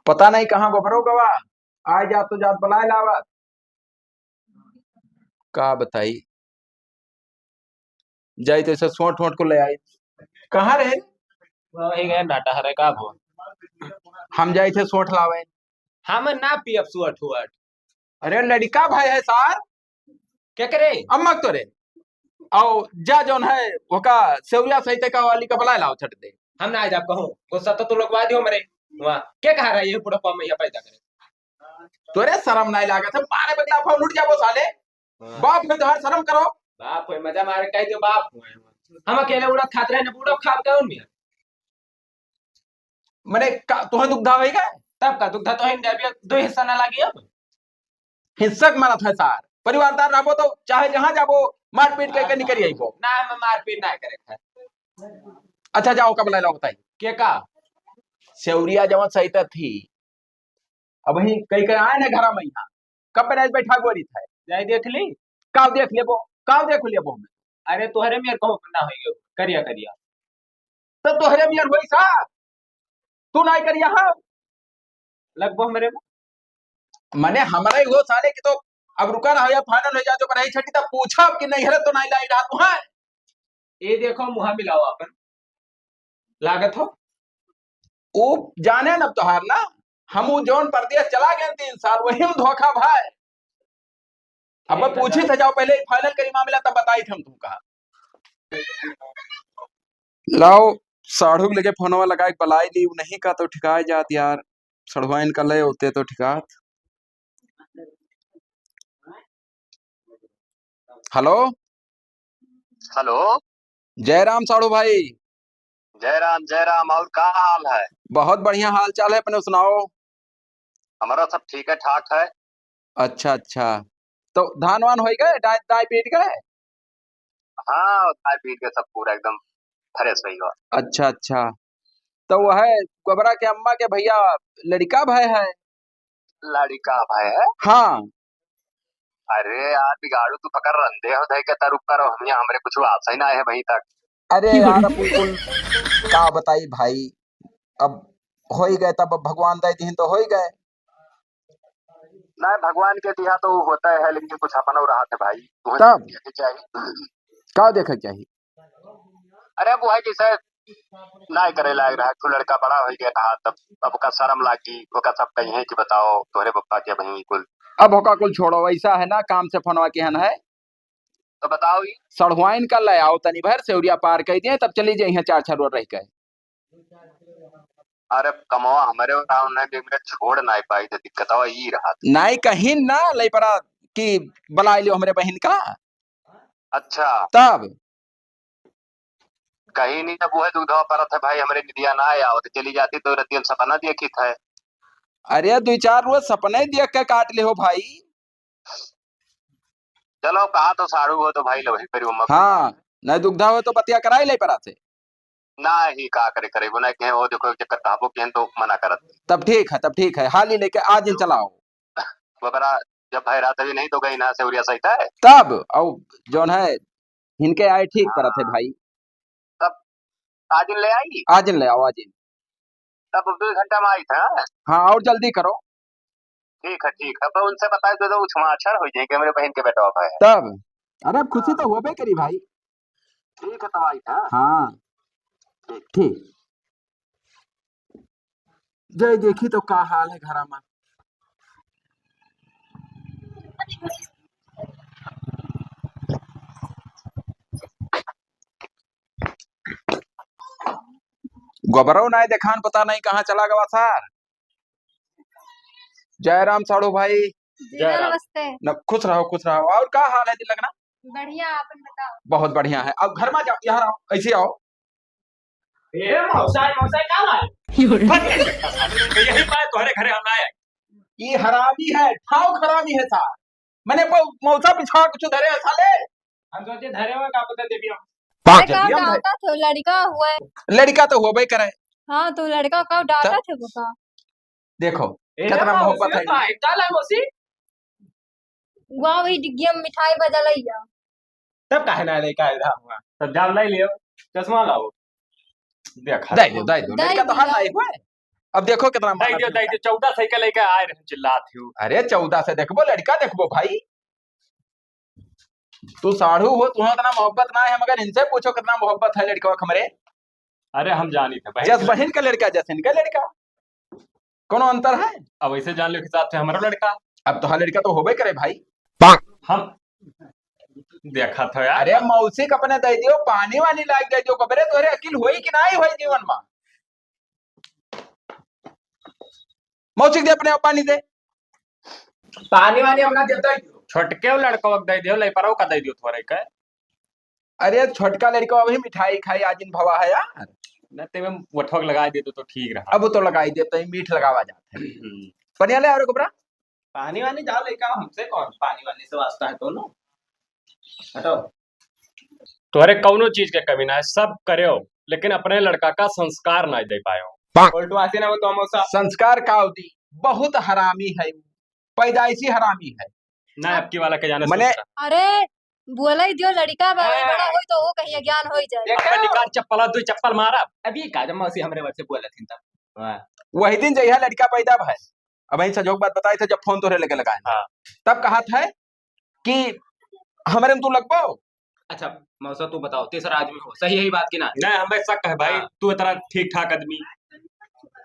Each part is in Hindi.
पता नहीं कहाँ गोभरो गवा। आए जात तो जात बलाए लावा। का बताई। जाई तो ऐसे सोट वोट को ले आई। कहाँ रहे। वही गए डाटा हरे का भो। हम जाए थे सोट लावे। हम ना पियब सुअट हुअट। अरे लड़का भाई है सार। क्या करे। अम्मा तो रे। आओ जा जौन है ओका सेवरिया सहित का वाली का बलाए लाओ छट दे। हम ना आज आप कहूँ गुस्सा तो लोग वादी हो मरे। वहाँ क्या कहा रहा है ये बुढ़प्पा में यहाँ पैदा करे। तोरे शर्म नहीं लागा था मारे बगला फाउ लुट जाबो साले। बाप में तो हर शर्म करो। बाप है मजा मारे कह दो बाप हुए हम अकेले उड़द खाते रहे ना उड़द खाते कौन में। मने तुम्हें दुग्धा होएगा। तब का दुग्धा तो है अभी दो हिस्सा ना लगी अब। हिंसक मारा था सार। परिवारदार रहो तो चाहे जहां जाबो मारपीट के निकल आई को। ना मैं मारपीट ना करे था। अच्छा जाओ कब ला बताई। के का सेवरिया जवन सहित थी। अब ही कई कई आए ना घर में यहाँ। कब पे बैठा गोरी था। जाए देख ली। काव देख लेबो। काव देख लेबो में। अरे तुहरे मेरे कहूँ ना हो करिया करिया। तो तोहरे मियर होई सा। तू नहीं करिया हाँ। लगभग मेरे में मने हमारा ही वो साले की तो। अब रुका रहा या फाइनल हो जाए तो बनाई छठी तब पूछा कि नहीं है तो नहीं लाई रहा तू है। ये देखो मुहा मिलाओ अपन लागत हो। वो जाने न तोहार ना। हम जौन परदेश चला गए 3 साल वही में धोखा भाई। अब मैं पूछी था जाओ पहले फाइनल करी मामला तब बताई थे हम तुमका। लाओ साढ़ू लेके फोनवा लगा बलाई ली नहीं का तो ठिकाए जात यार। सड़वाइन का लय होते तो ठिकात। हेलो। हेलो। जयराम साड़ू भाई। जय राम और का हाल है। बहुत बढ़िया हाल चाल है अपने सुनाओ। हमारा सब ठीक है ठाक है। अच्छा अच्छा। तो धान वान हो गए दाई दाई पीट गए। हाँ खाए पी के सब पूरा एकदम फ्रेश रही हो। अच्छा अच्छा। तो वो है गोबरा के अम्मा के भैया लड़का भाई है। लड़का भाई है। हाँ। अरे यार बिगाड़ू तू पकड़ रंधे हो दे के तरु कर हम यहाँ हमरे कुछ आशा ही ना है वहीं तक। अरे यार अब बिल्कुल। का बताई भाई। अब हो ही गए तब अब भगवान दे दिन तो हो ही गए। ना भगवान के दिया तो होता है लेकिन कुछ अपना रहा था भाई तुम्हें तब देखे चाहिए। का देखे चाहिए। अरे वो है कि सर ना करे लाग रहा है तू लड़का बड़ा हो गया था तब अब का शर्म लागी ओका सब कहीं है कि बताओ तोहरे पप्पा के वहीं कुल। अब होका कुल छोड़ो ऐसा है ना काम से फोनवा केहन है। तो बताओ ही। सड़हुआइन का ले आओ तनी भर सेवरिया पार कर दिए तब चली जाइए 4 रोड रह गए। अरे कमवा हमारे गाँव ने भी मेरे छोड़ ना पाई तो दिक्कत हुआ ही रहा था। नहीं कहीं ना ले पड़ा कि बला लियो हमरे बहन का। अच्छा तब कहीं नहीं तब वो है दूधा पर था भाई हमारे निदिया ना आया तो चली जाती तो रतियन सपना देखी था। अरे 2-4 रोज सपने देख के काट ले हो भाई। चलो कहा तो साड़ू हो तो भाई लोही करी उम्मा हाँ नहीं दुग्धा हो तो बतिया कराई ले पड़ा से। ना ही का करे करे गुना के वो देखो चक्कर ताबो के तो मना करत। तब ठीक है हाल ही लेके आज ही चलाओ। वो बड़ा जब भाई रात अभी नहीं तो गई ना सेवरिया सही था। तब और जौन है इनके आए ठीक पर थे भाई। तब आज ले आई। आज ले आओ आज। तब 2 घंटा में आई था। हाँ और जल्दी करो। ठीक है तो उनसे बताए तो उछमाछर हो जाए कि मेरे बहन के बेटा है। तब अरे अब खुशी तो होबे करी भाई। ठीक है तो आई था। हाँ ठीक। जय देखी तो का हाल है घर में। गोबरो ना देखान पता नहीं कहाँ चला गया सर। जयराम साड़ू भाई। नमस्ते। खुश रहो और का हाल है दिल लगना। बढ़िया अपन बताओ। बहुत बढ़िया है अब घर में जाओ यहाँ आओ ऐसे आओ। ये मौसा कहाँ आए। यही पाए तुम्हारे घरे हम आए। ये हरामी है ठाव खरामी है सार। मैंने मौसा पिछा कुछ धरे है साले। हम सोचे धरे हुए का पता देवी हम। डांटा थे लड़का हुआ है। लड़का तो होबे करे। हाँ तो लड़का का डांटा थे वो का। देखो कितना मोहब्बत है। काला मौसी वहाँ वही डिग्गी में मिठाई बजा लिया। तब काहे ना लेके आया हुआ तब जाम ले लियो चश्मा लाओ। देखा दे दो लड़का तो हाल नहीं हुआ। अब देखो कितना दई दियो 14 साइकिल लेके आए रहे चिल्लात हो। अरे 14 से देखबो लड़का देखबो भाई। तू साढ़ू हो, तुम्हें इतना मोहब्बत ना है, मगर इनसे पूछो कितना मोहब्बत है लड़का हमरे। अरे हम जानी थे भाई, जस बहन का लड़का जस इनका लड़का, कोनो अंतर है? अब ऐसे जान लो के हिसाब से हमारा लड़का। अब तो लड़का तो होबे करे भाई। हम देखा था यार। अरे मौसी का अपने दे दियो, पानी वानी लाग दे दियो कबरे, तोरे अकिल होई कि नहीं होई जीवन में? मौसी दे अपने पानी दे, पानी वानी हम ना देता ही। छोटके लड़का दे दियो, ले पर का दे दियो थोड़े के। अरे छोटका लड़का अभी मिठाई खाई आज इन भवा है यार। न ते में वो ठोक लगा दे तो ठीक रहा। अब तो लगाई देते ही मीठ लगावा जाते हैं। पनिया ले और कबरा पानी वानी जाओ लेके आओ, हमसे कौन पानी वानी से वास्ता है दोनों। हटो। तोहरे कौनो चीज के कमी ना है, सब करे हो, लेकिन अपने लड़का का संस्कार ना दे पायो। उल्टू आसी ना वो तो मौसा संस्कार का होती बहुत हरामी है, पैदाइशी हरामी है ना। आपकी वाला के जाने मने अरे बोला ही दियो लड़का बड़ा होई तो वो कहीं ज्ञान हो जाए। अपने निकाल चप्पल, दो चप्पल मारा। अभी का जब मौसी हमरे वक्त से बोला थी तब वही दिन जहिया लड़का पैदा है। अब वही सजोग बात बताई थे जब फोन तोरे लगे लगाए। हाँ। तब कहा था कि हमारे में तू लगबो। अच्छा मौसा तू बताओ, तीसरा आदमी हो, सही यही बात की ना? नहीं हमें शक है भाई, तू इतना ठीक ठाक आदमी,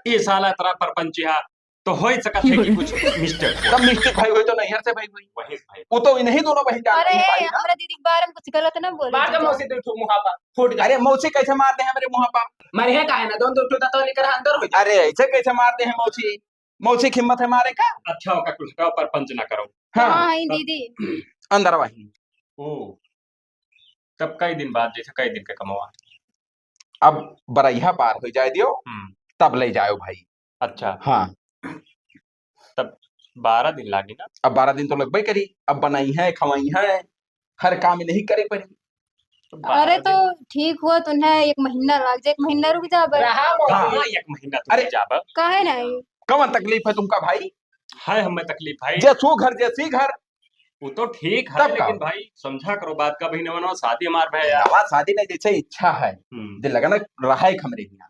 ये साला इतना परपंचिया तो हो ही सका थे कि कुछ मिस्टेक हो। तब मिस्टेक भाई हुई तो नहीं से भाई हुई, वही भाई वो तो इन्हीं दोनों बहन जान अरे रही भाई ना। हमरा दीदी के बारे में कुछ गलत ना बोले। मार दे मौसी तो मुहापा फूट गया। अरे मौसी कैसे मार दे हैं मेरे मुंह पर? मरे है काहे ना दोन दो टूटा तो लेकर अंदर हो जाए। अरे ऐसे कैसे मार दे हैं मौसी? मौसी की हिम्मत है मारे का? अच्छा होगा कुछ कहो, परपंच ना करो। हाँ हाँ दीदी अंदर वही। ओ तब कई दिन बाद जैसे कई दिन के कमवा। अब बरैया पार हो जाए दियो तब ले जाओ भाई। अच्छा हाँ तब 12 दिन लागी ना। अब 12 दिन तो लगभग करी, अब बनाई है खवाई है, हर काम नहीं करे पड़ी। तो 12 अरे तो दिन। ठीक हुआ तुम्हें 1 महीना लग जाए, 1 महीना रुक जा बस। रहा मौसी। हाँ 1 महीना तो अरे, जाब काहे नहीं? कौन तकलीफ है तुमका भाई? है हमें तकलीफ भाई। जैसू घर जैसी घर। वो तो ठीक है, तब का? लेकिन भाई समझा करो बात का, भाई न शादी हमार भाई यार। नवा शादी नहीं जैसे इच्छा है दिल लगा ना रहा है खमरे यहाँ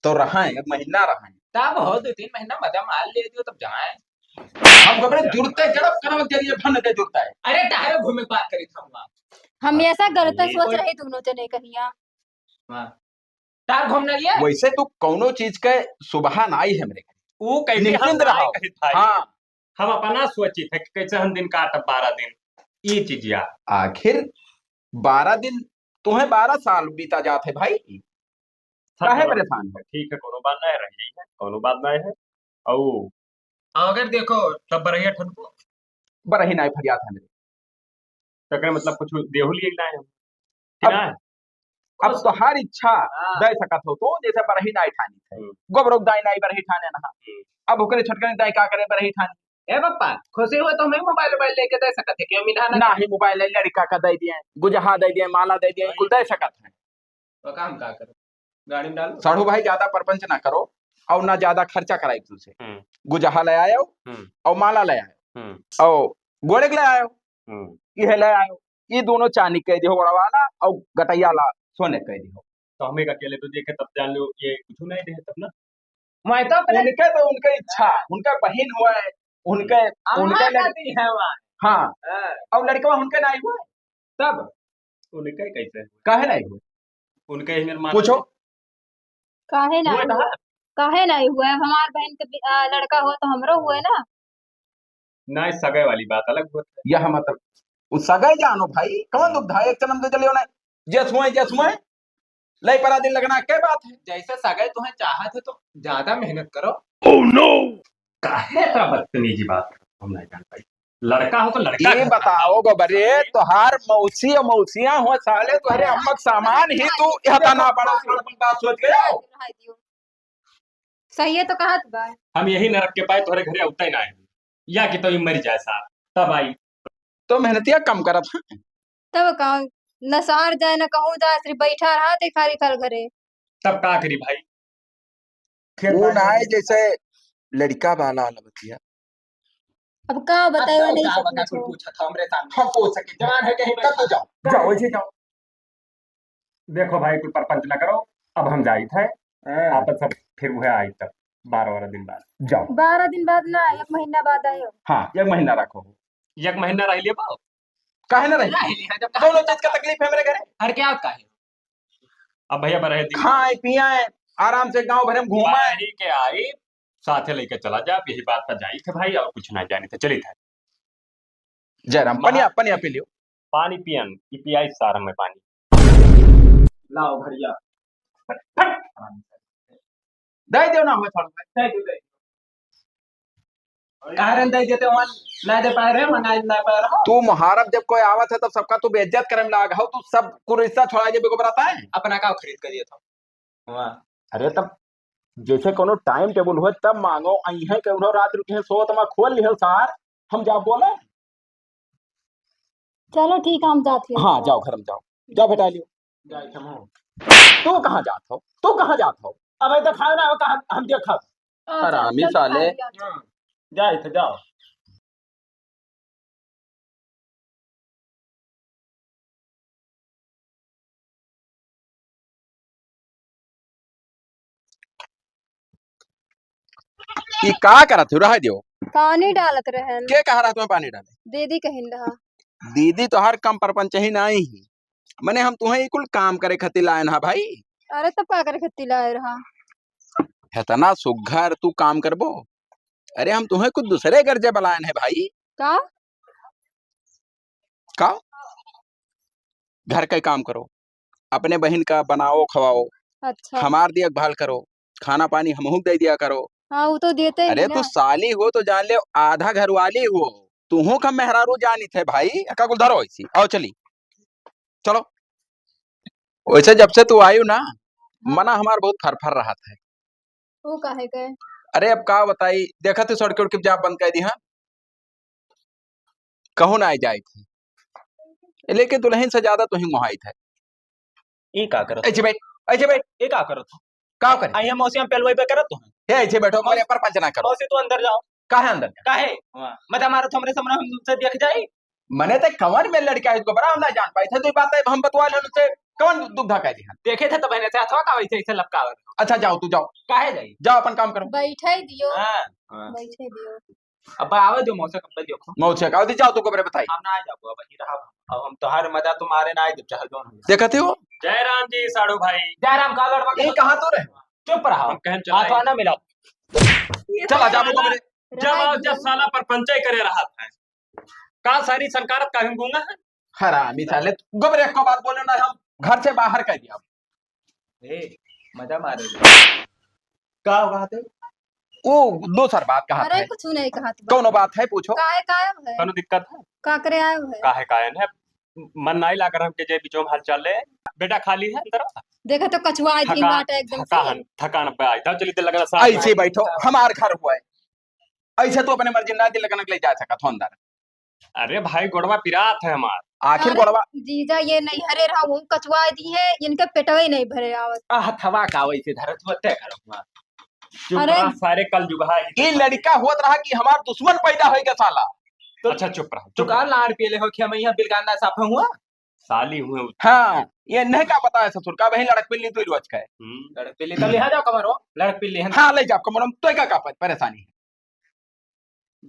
तो रहा है, 1 महीना रहा है। तब हो 2-3 महीना मजा माल ले दियो तब जाए। हम कपड़े जुड़ते जड़प करम जरिए भन के जुड़ता है। अरे टाहरे घूमे बात करी था वहां। हम ऐसा गलत ये सोच रहे दोनों जने कहिया। हां टार घूमने लिया। वैसे तू कौनो चीज के सुबह ना आई है मेरे वो कैसे हम निश्चिंत ना रहो। कही था। हाँ हम अपना सोची थे कि कैसे हम दिन काटब 12 दिन ये चीज यार। आखिर 12 दिन तुम्हें 12 साल बीता जाते भाई, काहे परेशान हो? ठीक है कोनो बात नहीं रही है, कोनो बात नहीं है। औ अगर देखो तब बरहिया ठनको बरही नहीं फरियाद है मेरे। तकरे मतलब कुछ देहु लिए ना है कि अब- ना। अब तो हर इच्छा हाँ। दे सकत हो तो जैसे बरही नहीं ठानी थे गोबरोग दाई नहीं बरही ठाने ना। अब ओकरे छटकने दाई का करे बरही ठानी। ए पप्पा खुशी हुए तो हमें मोबाइल लेके दे सकते क्यों मिला ना ही मोबाइल लड़का का दे दिए, गुजहा दे दिए, माला दे दिए, कुल दे सकत है। तो काम का करो गाड़ी में डालो। साढ़ू भाई ज्यादा परपंच ना करो और ना ज्यादा खर्चा कराई तुझसे। गुजहा ले आयो और माला ले आयो और गोड़े ले आयो, ये ले आयो, ये दोनों चांदी कह दियो बड़ा वाला और गटैया ला सोने कह दियो। तो हमें अकेले तो देखे तब जान लो ये कुछ नहीं दे तब ना। मैं तो अपने उनके तो उनके इच्छा, उनका बहन हुआ है उनके अम्मा उनके का दी है वहाँ। हाँ और लड़का उनके नहीं हुआ तब उनके कैसे काहे नहीं हुए उनके ही निर्माण पूछो। काहे हुए नहीं था। हुआ? काहे नहीं हुआ? हमार बहन के लड़का हो तो हमरो हुए ना। ना इस सगाई वाली बात अलग होती है। यह मतलब उस सगाई जानो भाई कौन दुख था, एक जन्म तो चले होना जसुए लई परा दिन लगना क्या बात है। जैसे सगाई तुम्हें चाहत है तो ज्यादा मेहनत करो। काहे का बदतमीजी बात हम नहीं जान पाई। लड़का हो तो लड़का ये बताओ गोबरे तोहार मौसी और मौसियां हो साले तुम्हारे अम्मक सामान ही तू यह तना बड़ा बात सोच के आओ। सही है तो कहा बा। हम यही नरक के पाए तोहरे घरे उतना ही ना है या कि तो ये मर जाए साथ तब आई। तो मेहनतिया कम करत है तब का न शहर जाए न कहूँ जाए, सिर्फ बैठा रहा ते खाली खाल घरे। तब का करी भाई। खेत वो बाड़ी ना है में- जैसे लड़का वाला बतिया अब का बताए अब तो नहीं का सब बता कोई कुछ। पूछा था हमरे सामने। हम पूछ सके जवान है कहीं तब तो जाओ जाओ ऐसे जाओ। देखो भाई कोई परपंच ना करो, अब हम जाई थे हाँ। आपस सब फिर वह आई तब 12 दिन बाद जाओ। 12 दिन बाद ना 1 महीना बाद आयो। हाँ 1 महीना रखो। 1 महीना रह लिया पाओ। काहे ना रही दोनों चीज का तकलीफ है मेरे घरे। हर क्या का है अब भैया बरहे दिन खाए पियाए आराम से गांव भर में घूमाए। बाहरी के आई साथे लेके चला जा, यही बात पर जाई थे भाई और कुछ ना जानी थे, चली था। जयराम पनिया पनिया पी लियो। पानी पियन की पियाई सारा में पानी। लाओ भैया दे दो ना हमें थोड़ा। कारण दे देते वहां ना दे पा रहे मना ना पा रहा तू मुहारब जब कोई आवत है तब सबका तू बेइज्जत करे में लाग हो। तू सब को रिश्ता छोड़ा जे बेको बताता है। अपना का खरीद कर दिया था वहां अरे तब जैसे कोनो टाइम टेबल हो तब मांगो। आई है के रात रुके सो तमा खोल लियो सार हम जा बोले। चलो ठीक है हम जाते हैं। हाँ जाओ घर में जाओ। जाओ बेटा लियो। जाए हम तू कहाँ जात हो? तू कहाँ जात हो? अब तो खाओ ना कहा हम क्या खा हरामी साले। जाए थे जाओ। ये का करत हो? रह दियो। पानी डालत रहन। के कहा रहा तुम्हें पानी डाले? दीदी कहिन रहा। दीदी तो हर कम परपंच ही नहीं ही। मैंने हम तुम्हें कुल काम करे खातिर लाए ना भाई। अरे तब का करे खत्ती लाए रहा। इतना सुघर तू काम करबो। अरे हम तुम्हें कुछ दूसरे गर्जे बलायन है भाई। का का घर का काम करो, अपने बहन का बनाओ खवाओ, अच्छा हमार देखभाल करो, खाना पानी हमहू दे दिया करो। हाँ वो तो देते अरे ही तू ना। साली हो तो जान ले आधा घर वाली हो। तू कम मेहरारू जानी थे भाई। का कुल धरो ऐसी आओ चली चलो। वैसे जब से तू आयु ना मना हमार बहुत फरफर रहा था। वो काहे गए। अरे अब का बताई देखा तू सड़क उड़के जा बंद कर दी। हाँ कहूँ ना जाए थे लेकिन दुल्हन से ज्यादा तू ही मुहाई थे। ई का करत ऐसे बैठ ऐसे बैठ। ई का करत का करे आई हम मौसी हम पहलवाई पे करत तो ऐसे बैठो मेरे पर पंच ना करो। मौसी तू अंदर जाओ काहे अंदर काहे मत हमारा हमरे सामने हमसे देख जाई मने ते कवन में लड़का है इसको बड़ा हम ना जान पाए थे। तो ये बात है हम बतवा ले उनसे कवन दुग्धा कह दी। देखे थे तो बहने से अथवा का वैसे ऐसे लपकावत अच्छा जाओ तू जाओ काहे जाई जाओ अपन काम करो। बैठे दियो। हां बैठे दियो। अब आवे जो मौसा कब देखो मौसे का दी जाओ तू कबरे बताई। हम ना आ जाओ अब ही रहा अब हम तो हर मजा तुम्हारे ना आए चाहे दोनों देखते हो जय राम जी साड़ू भाई। जयराम का लड़वा ये कहां तो रहे। चुप रहा हम कहन चला हाथ ना मिलाओ चला जा कबरे। जब साला पर पंचाय करे रहा था का सारी सरकार का हम गूंगा है। हरामी साले गबरे को बात बोले ना हम घर से बाहर कर दिया। ए मजा मारे का बात है वो दूसर बात कहा अरे है। कुछ नहीं कहा कौन बात है पूछो। काहे काहे है। कनो दिक्कत है का करे आए है। काहे कायन है मन नहीं ला कर हम के जे बीचों हाल चल ले बेटा खाली है अंदर देखा तो कछुआ आई थी बाटा एकदम से। थकान पे आई था चली लग रहा ऐसे बैठो हमार घर हुआ है। ऐसे तो अपने मर्जी ना दिल लगन ले जा सका तो अंदर। अरे भाई गोड़वा पिरात है हमार आखिर अरे गोड़वा जीजा ये नहीं हरे रहा वो कछुआ दी है इनके पेटवे नहीं भरे आवत। हथवा का वैसे धरत होते करो चुप अरे रहा सारे कल जुगा ये लड़का होत रहा कि हमार दुश्मन पैदा होएगा साला। अच्छा चुप रहा तो का लाड़ पीले हो कि हम यहाँ बिलगाना साफ हुआ साली हुए हाँ ये नहीं का पता है ससुर का वही लड़क पिल्ली तू रोज का है। लड़क पीले तो लिहा जाओ कमरो लड़क पीले हैं हाँ ले जाओ कमरम तो का परेशानी है।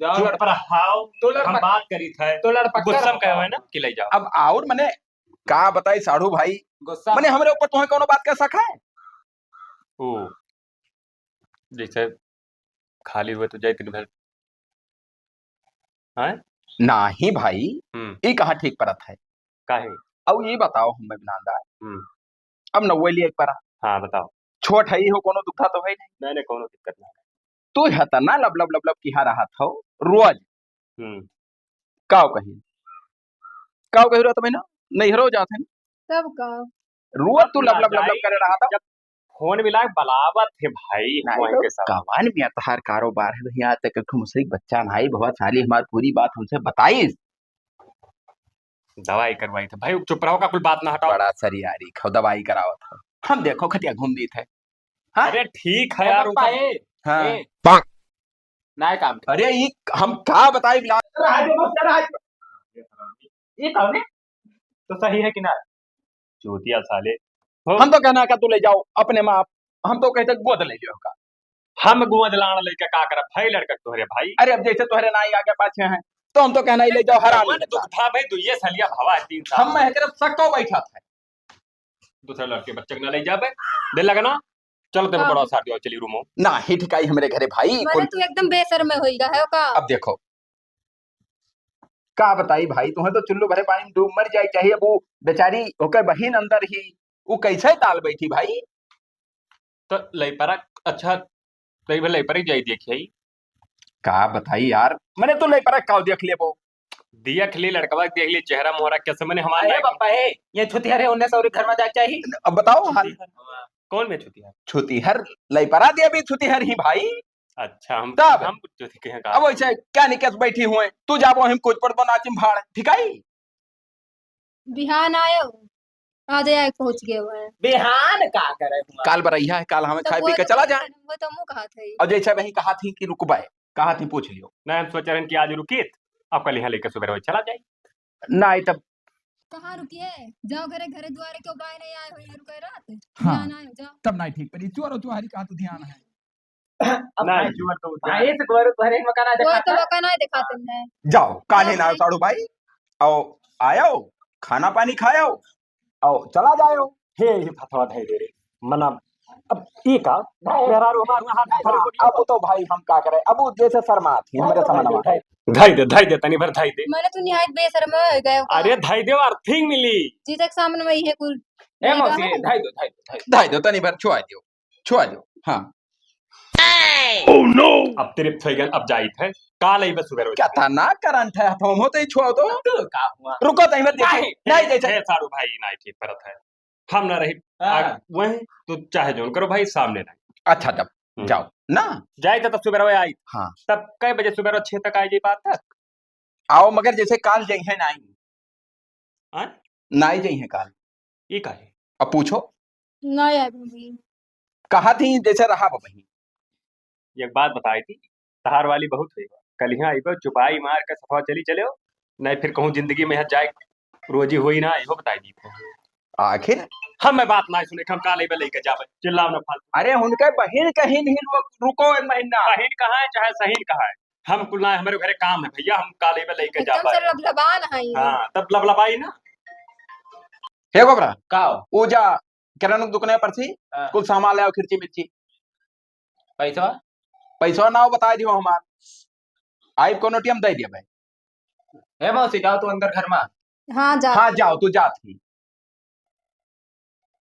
जाओ चुप रहाओ तो हम बात करी थे तो लड़पक गुस्सा कहे हुए ना कि ले जाओ। अब और मने का बताई साढ़ू भाई गुस्सा मने हमरे ऊपर तुम्हें कोनो बात कर सका है। ओ जैसे खाली हुए तो जय दिन भर हैं नहीं भाई ये कहा ठीक परत है। काहे अब ये बताओ हमें बिनादार अब नवे लिए एक परा हाँ बताओ छोट है हो कोनो दुखा तो है नहीं। नहीं कोनो दिक्कत नहीं तू हतना लब लब लब लब की रहा था रोज काव कही रहा था ना नहीं हरो जाते तब का रोज तू लब लब लब लब करे रहा था। फोन मिला बलावत है भाई नहीं के साथ कवान में तहार कारोबार है यहाँ तक मुझसे बच्चा नहीं बहुत साली हमारी पूरी बात हमसे बताई। दवाई करवाई थी भाई चुप रहो का कुल बात ना हटाओ। बड़ा सरियारी खो दवाई करावत था हम देखो खटिया घूम दी थे। हाँ? अरे ठीक है यार हाँ ना काम अरे ये हम क्या बताए ये कौन है तो सही है कि ना चूतिया साले हम तो कहना का तू ले जाओ अपने माँ हम तो कहते गोद ले लियो का हम गुआदलान लेके का करब भाई लड़का तोहरे भाई। अरे अब जैसे तुम्हारे नाई आगे पाछे हैं तो हम तो कहना ही ले जाओ हराम मन दुख था भाई, तू ये सलिया भवा 3 साल हम मैं तरफ सक्को बैठा था। दूसरे लड़के बच्चे के ना ले जाबे दे लगना। चलो तेरे बड़ा साथ दियो, चली रूमो ना ही ठिकाई हमारे घरे भाई। मैंने तू एकदम बेशर्म में होइगा है का। अब देखो का बताई भाई, तुम्हें तो चुल्लू भरे पानी में डूब मर जाए चाहिए। अब वो बेचारी होकर बहिन अंदर ही वो कैसे ताल बैठी भाई। तो लई परा अच्छा लई भले लई पर ही जाई देखिए का बताई यार, मैंने तो ले पर का देख ले वो दिया खली लड़कवा देख ली चेहरा मोहरा कैसे मैंने हमारे अरे पापा है ये छुतिया रे उन्हें सौरी घर में जा चाहिए। अब बताओ हाल। कौन में छुती है? छुतीहर लई परा दिया भी छुतीहर ही भाई। अच्छा हम तब? हम जो थे कहीं का अब वैसे क्या निकस बैठी हुए तू जाबो हम कुछ पड़ तो नाचिम भाड़ ठिकाई। बिहान आयो आज आए पहुंच गए वो है। बिहान का करे हुआ। काल बरैया है, काल हमें तो खाए वो पी के तो चला जाए। वो तो मुंह कहा थे। और जैसे वही कहा थी कि रुकबाए, कहा थी पूछ लियो। ना हम सोच रहे हैं कि आज रुकित अब कल यहाँ लेकर सुबह चला जाए। ना तब कहाँ रुकिए, जाओ घरे घरे द्वारे क्यों बाय नहीं आए हुए रुके रात। हाँ। बिहान आयो जाओ। तब नहीं ठीक पड़ी चोर तुम्हारी कहा तो ध्यान है। ना जुआ तो भाई से गोर तुम्हारे मकान आ वो देखा तो वका नहीं दिखाते हैं। जाओ काले ना साड़ू भाई आओ आयो खाना पानी खायो आओ चला जाओ। हे फतवा दे दे रे मना अब ई का मेरा रो मार हाथ अब तो भाई हम का करे, अब वो जैसे शर्मा थी हमारे समझ धाई दे तनी भर धाई दे। मैंने तू निहायत बेशर्म में हो गए हो का। अरे धाई दे अर्थिंग मिली जी तक सामने में ही है कुल। ए मौसी धाई दो धाई दो तनी भर छुआ दो हाँ। अब तेरे फैगन अब जाई थे काल ही बस सुबह क्या था ना करंट है हम होते ही छुआ तो का हुआ। रुको तनी मत देखो नहीं जैसे है सारू भाई नहीं ठीक परत है हम ना रही वही तो चाहे जोन करो भाई सामने नहीं। अच्छा तब जाओ ना जाए तब सुबह आई हाँ तब कई बजे सुबह 6 तक आई जी बात तक आओ मगर जैसे काल जई है नाई हाँ नाई जई है काल ये का है अब पूछो नहीं आए भी। कहा थी जैसे रहा वही। एक बात बताई थी तहार वाली बहुत हुई कल यहाँ आई चुपाई मार के सफा चली चले हो नहीं फिर कहूँ जिंदगी में यहाँ जाए रोजी हुई ना यो बताई दी थे आखिर हम मैं बात ना सुने हम काले पे लेके जावे चिल्लाओ ना फालतू। अरे उनके बहन कहीं नहीं रुको एक महीना। बहन कहाँ है चाहे सहीन कहाँ है हम कुल ना हमारे घरे काम है भैया हम काले पे लेके एकदम जावे। से लबलबान है ये। हाँ तब लबलबाई ना हे गोबरा का वो जा किराना दुकान पर थी कुल सामान ले आओ खिरची मिर्ची पैसा पैसा ना हो बता दियो हमार आई कोनो टीम दे दिया भाई। ए मौसी जाओ तू अंदर घर में। हाँ जा। हाँ जाओ तू जा थी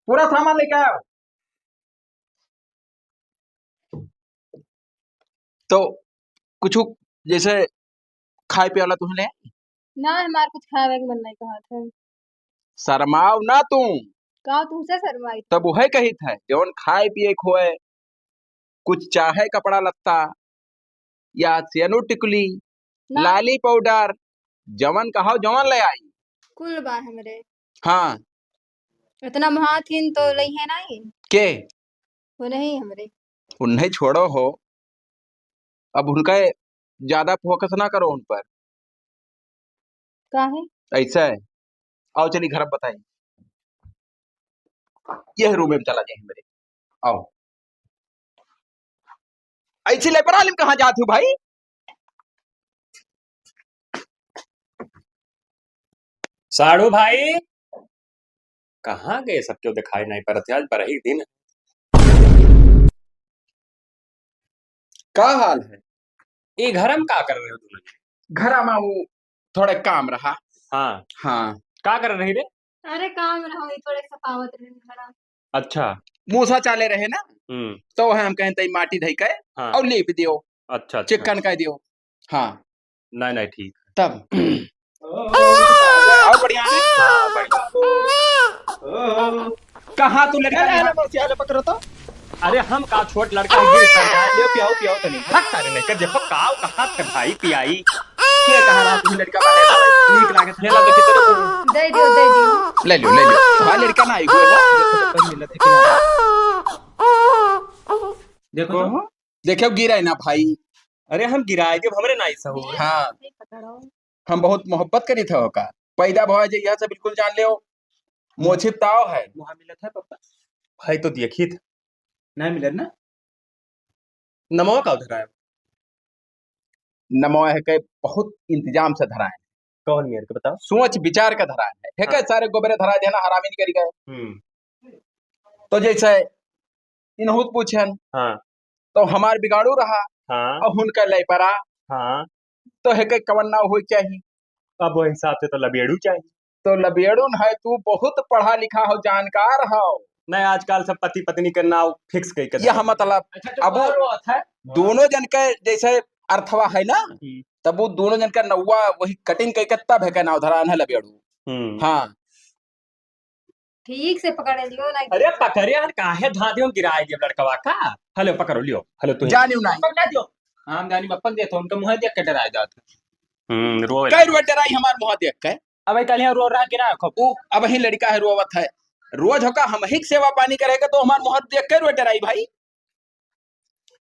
पूरा सामान लेके आओ। तो कुछ जैसे खाए पे वाला तुमने ना हमारे कुछ खावे के मन नहीं कहा था। शर्माओ ना तू कहा तुमसे शर्माई। तब वह कही था जौन खाए पिए खोए कुछ चाहे कपड़ा लत्ता या सेनु टिकुली ना लाली पाउडर जवन कहो जवन ले आई। कुल बार हमरे हाँ इतना महाथिन तो लई है नहीं के वो नहीं हमरे। उन्हें छोड़ो हो अब उनका ज्यादा फोकस ना करो उन पर। का है ऐसा है आओ चली घर बताइए यह रूम में चला जाए मेरे आओ ऐसी ले पर कहाँ जाती हूँ भाई। साड़ू भाई कहाँ गए सब क्यों दिखाई नहीं पड़ते आज पर ही दिन का हाल है ये घर हम का कर रहे हो तुम? घर में वो थोड़ा काम रहा। हाँ हाँ का कर रही रे? अरे काम रहा थोड़े सफावत रहे खरा। अच्छा मूसा चाले रहे ना तो है हम कहते माटी धई के हाँ और लीप दियो अच्छा चिकन कह दियो। हाँ नहीं नहीं ठीक तब और बढ़िया कहाँ तू लड़का पकड़ो तो। अरे हम का छोट लड़का गिर ले पियाओ तो नहीं। भाग सारे नहीं कर देखो काव कहाँ थे भाई पियाई के कहा रहा तू लड़का बारे नीक लागे खेला देखी तेरे दे दियो ले लो तुम्हारा लड़का ना आई हुए मिलत है कि ना। देखो तो। देखो गिरा है ना भाई। अरे हम गिराए जब हमरे नाई सहो हाँ पकड़ो। हम बहुत मोहब्बत करी था का पैदा भवा जे यहाँ से बिल्कुल जान ले मोछिप ताव है वहाँ मिलत है पापा भाई तो देखी था नहीं मिलत ना। नमो का उधर आया नमो है के बहुत इंतजाम से धराए कौन मेरे को बताओ। सोच विचार का धराए है के सारे गोबरे धरा देना हरामी नहीं करी गए। तो जैसे इनहुत पूछन हाँ तो हमार बिगाड़ू रहा हाँ और हुनका ले परा हाँ। तो है के कवन्ना हो चाहिए। अब वो हिसाब से तो लबेड़ू चाहिए। तो लबेड़ुन है तू बहुत पढ़ा लिखा हो जानकार हो। नहीं आजकल सब पति पत्नी का नाव फिक्स कई कर यह मतलब अब दोनों जन के जैसे अर्थवा है ना तब वो दोनों जन का नौवा वही कटिंग कई तब है का नाव धरान है लबेड़ू। हाँ ठीक से पकड़ लियो ना। अरे पकड़े यार काहे धादियों गिराए दियो लड़कवा का। हेलो पकड़ो लियो हेलो तू जानियो नहीं पकड़ा दियो हम जानी बप्पन दे तो उनका मुंह देख के डरा जात रो कई रुआ डराई हमार मुंह देख के। अब कल यहाँ रो रहा कि ना खब वो अब ही लड़का है रोवत है रोज होका हम ही सेवा पानी करेगा तो हमार मुंह देख के रुआ डराई भाई।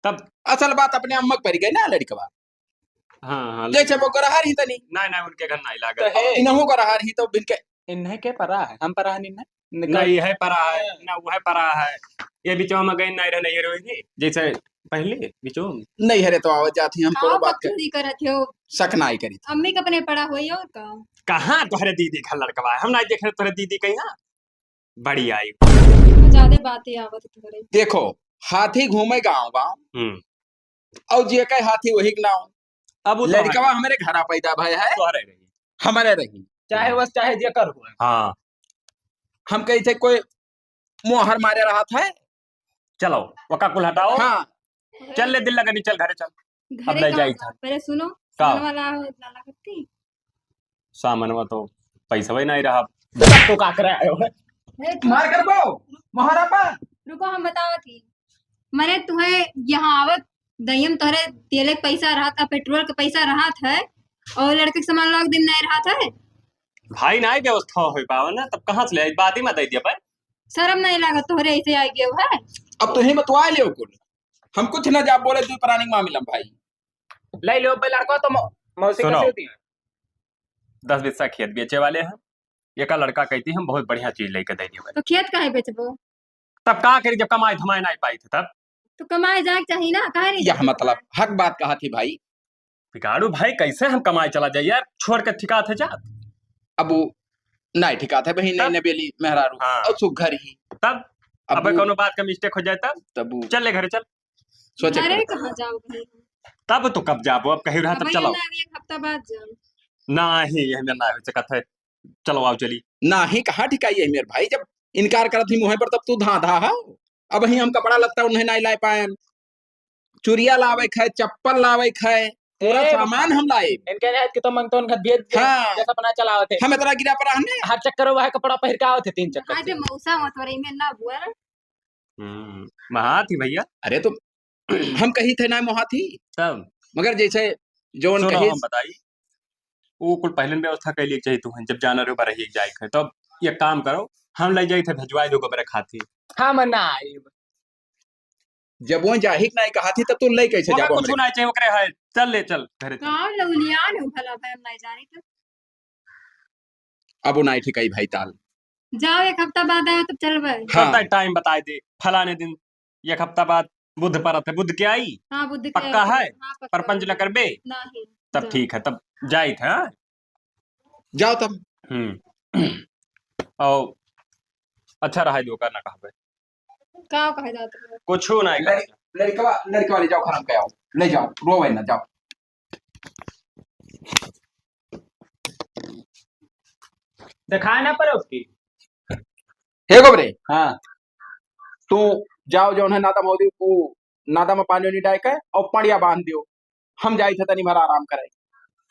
तब असल बात अपने अम्मा पर गई ना लड़कवा। हाँ हाँ जैसे वो करहार ही तनी नहीं उनके घर नहीं तो लागत है इनहु करहार ही तो बिनके इन्हें के परा है हम परा नहीं नहीं है परा है ना वो है परा है। ये बीचों में गई नहीं रहने ये रोएगी जैसे पहले बीचों नहीं हरे तो आवाज जाती हम कोनो आओ बात के बकचोदी करत हो। शक ना आई करी। अम्मी का अपने पड़ा हुई और का कहाँ तुम्हारे दीदी घर लड़कवा है हम नहीं देख रहे तुम्हारे दीदी कहीं ना बड़ी आई। ज्यादा बातें आवत थोड़े। देखो हाथी घूमे गांव गांव और जे के हाथी वही के नाव। अब लड़कवा हमारे घर पैदा भाई है तुम्हारे रही हमारे रही चाहे बस चाहे जे कर हो हाँ। हम कही थे कोई मुहर मारे रहा था। चलो वका कुल हटाओ। हाँ चल ले दिल लगनी चल घरे चल। अब घरे ले का जाई था पहले सुनो का? सन वाला लाला करती सामान में तो पैसा भी नहीं रहा तो का कर आयो है मार कर बो महारापा। रुको हम बताओ थी मैंने तुम्हें यहाँ आवत दयम तोहरे तेले के पैसा रहा था पेट्रोल का पैसा रहा था और लड़के के सामान लोग दिन नहीं रहा था। भाई नहीं व्यवस्था हो पावा ना तब कहाँ से ले बात ही मत दे दिया भाई। शर्म नहीं लगा तोहरे ऐसे आई गए है। अब तो ही मतवा लियो कुल हम कुछ ना जा बोले तू प्राणी मामला भाई ले लो पे लड़का तो मौसी सुनो। कैसे होती है 10 बिस्सा खेत बेचे वाले हैं ये का लड़का कहती हम बहुत बढ़िया चीज लेकर दे दिए तो खेत काहे बेचबो तब का करी जब कमाई धमाई नहीं पाई थे तब तो कमाए जाए चाहिए ना काहे नहीं यह जाए? मतलब हक बात कहा थी भाई। बिगाड़ू भाई कैसे हम कमाई चला जाए यार छोड़ के ठिका थे जा। अब वो नहीं ठिका था बही नहीं नबेली मेहरारू हाँ। और सुघर ही तब अब वो- कोनो बात का मिस्टेक हो जाए तब वो चल ले घरे चल। सोचे अरे करता। कहाँ जाओ भाई तब तो कब जाबो अब कहीं रहा तब अब चलो ना एक हफ्ता बाद जाओ। नहीं हमें ना हो सकत है चलो आओ चली। ना ही कहा ठिकाई है मेरे भाई जब इनकार करत ही मुँह पर तब तू धा धा हो। अब ही हम कपड़ा लगता उन्हें नहीं ला पाए चुरिया लावे खाए चप्पल लावे खाए पूरा ए, सामान हम लाए। इनके जात के तो मंगतो उनका भेज दे हाँ। जैसा बना चलाओ थे हम इतना गिरा पर हमने हर चक्कर वह कपड़ा पहन के आओ थे 3 चक्कर आज मौसा मत हो रही में ना बुआ महा थी भैया अरे तो हम कही थे ना मोहा थी तब मगर जैसे जो सुनो कही हम बताई वो कुल पहले व्यवस्था कर लिए चाहिए तू जब जाना रे बारह एक जाए तब ये काम करो हम ले जाए थे भिजवाए दो गोबर खाती हाँ मना आई जब वो जाहिक नहीं कहा थी तब तू ले कैसे ओकरा जाबो कुछ नहीं चाहिए ओकरे है चल ले चल घरे चल। कहाँ लौलिया ने भला भाई हम नहीं जाने तो अब वो नहीं ठिकाई भाई ताल जाओ एक हफ्ता बाद आए तब चलबे। हाँ। हाँ। टाइम बताए दे फलाने दिन एक हफ्ता बाद बुध पर थे बुध के आई हाँ बुद्ध के पक्का है हाँ, पक्का परपंच न करबे नहीं तब जाओ। ठीक है तब जाए थे हाँ? जाओ तब और अच्छा रहा दो करना कहा का कहे जाते हो कुछ नहीं कर लड़कवा ले जाओ खराब के आओ ले जाओ रोवे ना जाओ। दिखाए ना पड़े उसकी हे गोबरे हाँ तू जाओ जो उन्हें नादा मोदी को नादा में पानी नहीं डाल के और पड़िया बांध दियो हम जाई थे तनी भरा आराम करे।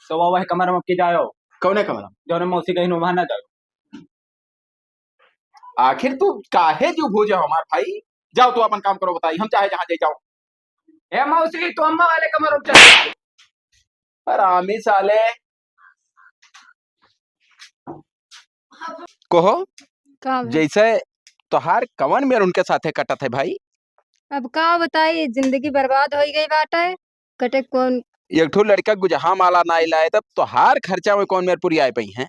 तो वह कमर में की जाओ कौने कमरा जो मौसी कहीं वहां ना जाओ आखिर तू काहे जो भूजे हमार भाई जाओ तू अपन काम करो बताई हम चाहे जहां जाए जाओ। ए मौसी तो अम्मा वाले कमर में चल आरामी साले कहो का जैसे तोहार कवन मेर उनके साथे कटत है भाई। अब का बताई जिंदगी बर्बाद हो गई बाटे कटे कौन एक ठो लड़का गुजहा माला ना लाए तब तोहार खर्चा में कौन मेर पूरी आए पई है।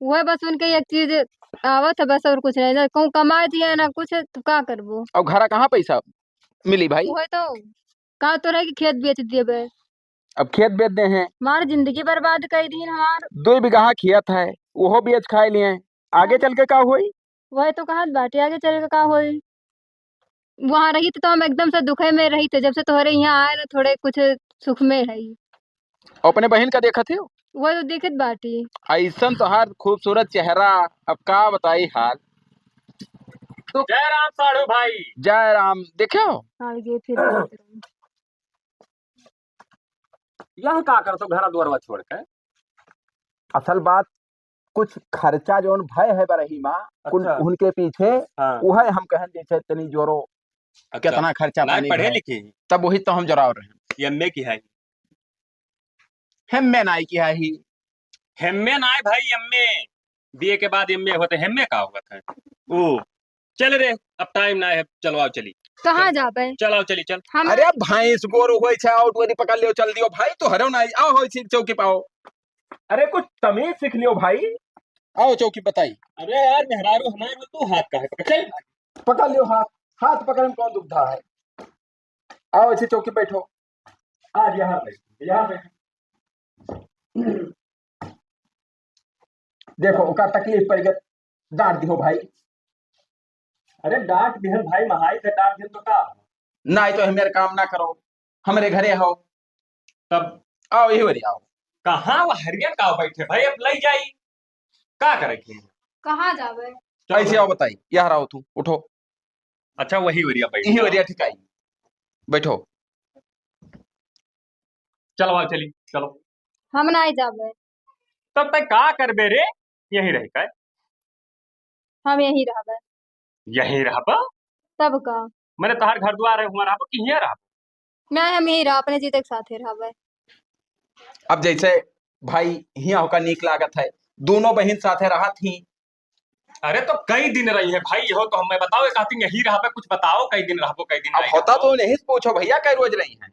वह बस उनके एक चीज आवत है बस और कुछ नहीं ना कहूँ कमाए दिए ना कुछ तो का करबो और घरा कहाँ पैसा मिली भाई। वह तो का तो रहे कि खेत बेच दिए बे। अब खेत बेच दे हैं, हमारी जिंदगी बर्बाद कर दी हमार। 2 बीघा खेत है, वो बेच खाए लिए, आगे चल के का हुई? वही तो कहत बाटे आगे चल के का होई। वहां रही तो हम एकदम से दुखे में रही थे, जब से तुम्हारे यहाँ आए ना थोड़े कुछ सुख में है। अपने बहन का देखा थे? वो तो दिखत बाटी। ऐसन तोहार खूबसूरत चेहरा, अब का बताई हाल। जय राम साढ़ू भाई। जय राम। देखो आगे फिर यह का कर तो घर द्वारवा छोड़ के। असल बात कुछ खर्चा जोन भय है बरही माँ, अच्छा। उनके पीछे हाँ। वह हम कहन जैसे तनी जोरो कितना खर्चा ना पानी पढ़े भय। लिखे तब वही तो हम जराव रहे एमए की है। हेम्मे नाई की है ही। हेम्मे ना है भाई, एमए बीए के बाद एमए होते, हेम्मे का हुआ था ओ। चल रे अब टाइम ना है, चलो आओ चली। कहाँ जाबे? चल आओ चली चल। हम अरे भैंस गोरु होय छे, आउट वरी पकड़ लियो, चल दियो भाई, तो हरो ना आओ होय छी चौकी पाओ। अरे कुछ तमीज सीख लियो भाई, आओ चौकी बताई। अरे यार मेहरारू हमारे हो, तू हाथ का है चल। पकड़ लियो हाथ, हाथ पकड़ में कौन दुविधा है। आओ अच्छी चौकी बैठो, आज यहाँ बैठो, यहाँ बैठो। देखो ओका तकलीफ पड़ गई, डांट दियो भाई। अरे डांट दिहन भाई, महाई से डांट दिहन तो का ना तो मेरे काम ना करो, हमारे घरे हो तब। आओ यही वरी आओ। कहाँ वो हरियन का बैठे भाई, अब लई जाई का करे की। कहाँ जाबे? ऐसे आओ बताई, यहाँ रहो तू, उठो अच्छा वही वरिया बैठ यही वरिया ठिकाई बैठो। चलो आओ चली चलो। हम नहीं जाबे। तब तक का करबे रे, यही रह का हम यही रहबे। यही रहबा। तब का मैंने तहार घर द्वार है हुआ रहबा कि हियां रहबा। नहीं, हम यही रह अपने जीते के साथ ही रहबे। अब जैसे भाई हियां होकर नीक लागत है, दोनों बहन साथे रहा थी। अरे तो कई दिन रही है भाई, हो तो हमें बताओ, कहती यही रहबे, कुछ बताओ कई दिन रहबो कई दिन अब नहीं होता रहबो। तो नहीं पूछो भैया कई रोज रही हैं।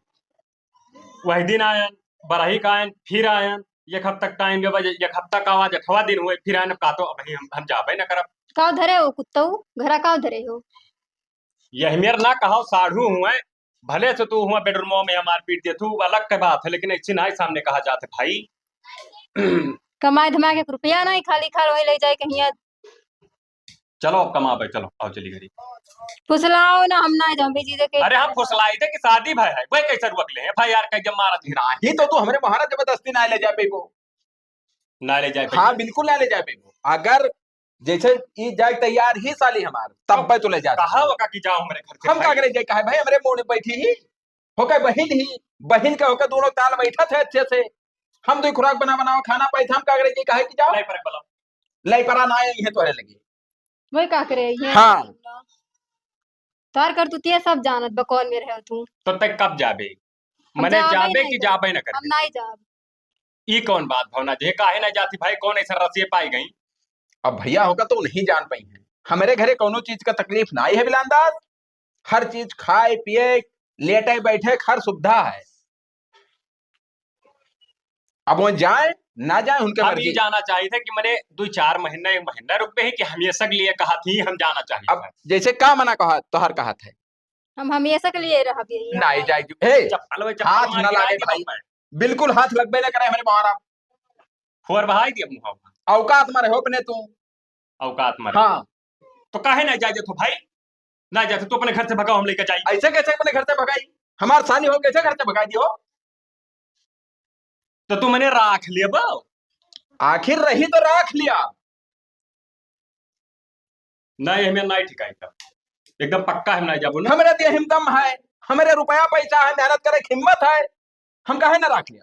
वही दिन आयन बरही का आयन, फिर आयन एक हफ्ता टाइम के बजे, एक हफ्ता का आवाज 8वां दिन हुए, फिर आयन का तो अभी हम जाबे न करब। काव धरे हो कुत्तऊ, घरा काव धरे हो? यही मेर ना कहो साढ़ू हुए, भले से तू हुआ बेडरूम में हमार पीट दे तू अलग के बात है, लेकिन ऐसी ना सामने कहा जाते भाई। कमाए धमाए के रुपया नहीं, खाली खाल वही ले जाए कहीं। चलो अब कमा भाई, चलो आओ चली घरी। फुसलाओ ना, हम ना जाऊंगी जी के। अरे हम फुसलाई थे कि शादी भाई है, वही कैसे रुक ले भाई यार, कहीं जब मारा थी ही तो तू हमारे महाराज जबरदस्ती ना ले जा पेबो। ना ले जाए। हाँ बिल्कुल ना ले जा पेबो, अगर जैसे ई जाए तैयार ही साली हमार तब पे तो ले जा। कहा होगा कि जाओ हमारे घर से हम का करे जाए, कहा भाई हमारे मुंह में बैठी ही होकर बहन ही, बहन का होकर दोनों ताल बैठा थे अच्छे से, हम तो खुराक बना बनाओ खाना पाए थे, हम का करे कहे कि जाओ नहीं पर बोलो लाई परा ना आए हैं तोहरे लगे। वही का करे ये। हाँ। तार कर तू ते सब जानत बकौन में रहे तू। तो तक कब जाबे, हम मने जाबे जाबे नहीं कि जाबे। जाबे न कर। हम नहीं जाब। ई कौन बात भवना जे काहे ना जाती भाई, कौन ऐसा रसिए पाई गई। अब भैया होगा तो नहीं जान पाई है, हमारे घरे कोनो चीज का तकलीफ ना है बिलांदाज, हर चीज खाए पिए लेटे बैठे हर सुविधा है। अब वो जाए ना जाए उनके हम मर्जी। ये जाना चाहिए थे कि मैंने 2-4 महीने एक महीना रुक ही कि हम ये सब लिए कहा थी हम जाना चाहिए। अब जैसे का मना कहा तो हर कहा था हम हमेशा के लिए रह भी ना ही जाए। हे चप्पल हाथ ना लागे भाई, बिल्कुल हाथ लगबे ना करे हमारे महाराज। फोर बहाई दिया मुंह औकात मारे हो अपने तू। औकात मरे। हाँ तो काहे ना जाए तो भाई, ना जाते तो अपने घर से भगाओ, हम लेकर जाइए। ऐसे कैसे अपने घर से भगाई, हमार साली हो कैसे घर से भगाई दियो। तो तू मैंने राख लिया बो, आखिर रही तो राख लिया। नहीं हमें नहीं ठिकाई था, एकदम पक्का हम नहीं जाबो ना। हमारे दिए हिमदम है, हमारे रुपया पैसा है, मेहनत करे हिम्मत है, हम काहे ना राख लिया।